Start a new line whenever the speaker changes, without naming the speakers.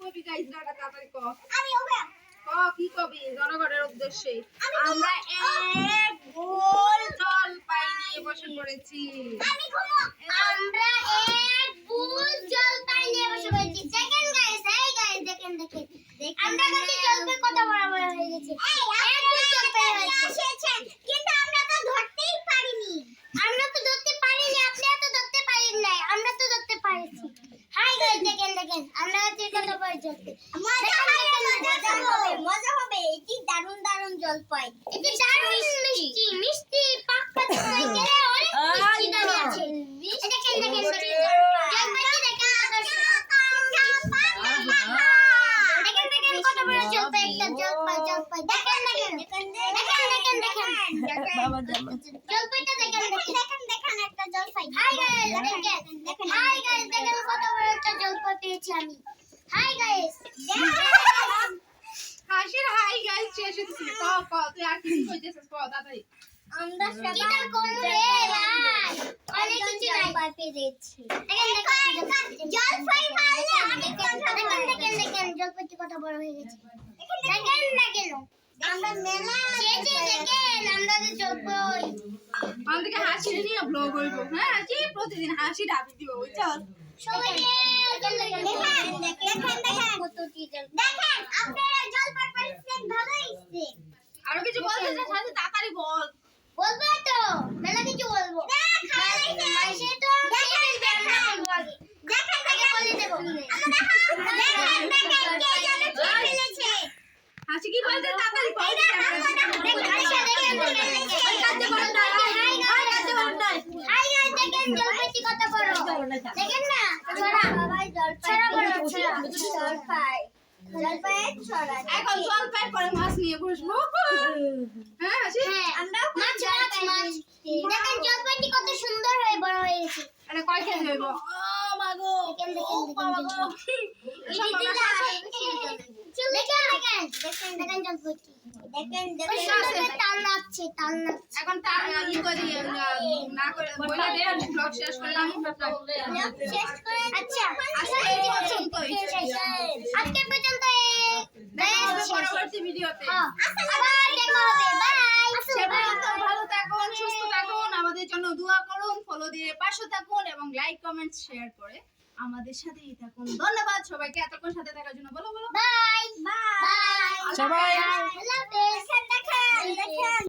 কবি গাইস না তাড়াতাড়ি ক
আমি ওকে
ক কি কবি জনগণের উদ্দেশ্যে আমরা এক গোল জলপাই নিয়ে বসে পড়েছি
আমি ঘুমো আমরা এক বুল জলপাই নিয়ে বসে পড়েছি দেখেন গাইস এই গাইস দেখেন আমরা কাছে জলপাই কত বড় বড় হয়ে গেছে এক বুল জলপাই হয়েছে কিন্তু আমরা তো ধরতেই পারিনি আপনারা তো ধরতে পারেন নাই আমরা তো ধরতে পারছি হাই গাইস দেখেন আমরা কাছে কত বড় জলপাই মজা হবে এটি দারুণ জলপাই এটি দারুণ মিষ্টি পাকা জলপাই গেলে অনেক মিষ্টি দাঁড়িয়ে আছে দেখেন জলপাইটি দেখেন কত বড় জলপাই একটা জলপাই দেখেন
বাবা জামা
জলপাইটা দেখেন একটা জলপাই হাই গাইস দেখেন কত বড় একটা জলপাই পেয়েছি আমি হাই গাইস
হাসির হাই গাইস শেষ হচ্ছে ক তুই আর কি কইতেছিস ক তাড়াতাড়ি
আমরা সবাই কোমরে ভাই অনেক কিছু জলপাই পেয়েছি দেখেন জলপাই মারলে অনেক দেখেন জলপাইটি কত বড় হয়ে গেছে দেখেন আমরা মেলা দেখেন আমরা যে জলপাই
আমাদেরকে হাসি নিয়ে ব্লগ হইব হ্যাঁ হাসি প্রতিদিন হাসি ডাবি দিব বুঝছো
সবাই দেখেন আপনারা জলপাই পাইছেন ভালোই হইছে
আরো কিছু বলতে চাস সাথে তাড়াতাড়ি বল
বলবো তো মেলা কিছু বলবো মাইসে তো দেখেন বলে দেব দেখেন কে জানে কি ফেলেছে
হাসি কি বলতে তাড়াতাড়ি বল
হাই গাইস দেখেন জলপাইটি কত বড় দেখেন না ছড়া বড় জলপাই ছড়া
এখন জলপাই পরে মাছ নিয়ে বসবো হ্যাঁ হাসি
আমরা মাছ দেখেন জলপাইটি কত সুন্দর হয়ে বড় হয়ে গেছে
আরে কয় কেজি হইব ও মাগো
দেখেন জলপাইটি দেখেন তাল লাগছে
এখন তা ই করি না করে বইলা দে ব্লগ শেষ করলাম
আচ্ছা আজকে পর্যন্ত
পরবর্তী ভিডিওতে
আবার দেখা হবে বাই
সবাই ভালো থাকুন সুস্থ থাকুন আমাদের জন্য দোয়া করুন ফলো দিয়ে পাশে থাকুন এবং লাইক কমেন্ট শেয়ার করে আমাদের সাথেই থাকুন ধন্যবাদ সবাইকে এতক্ষণ সাথে থাকার জন্য বলো
বাই
সবাই
আল্লাহ হাফেজ দেখেন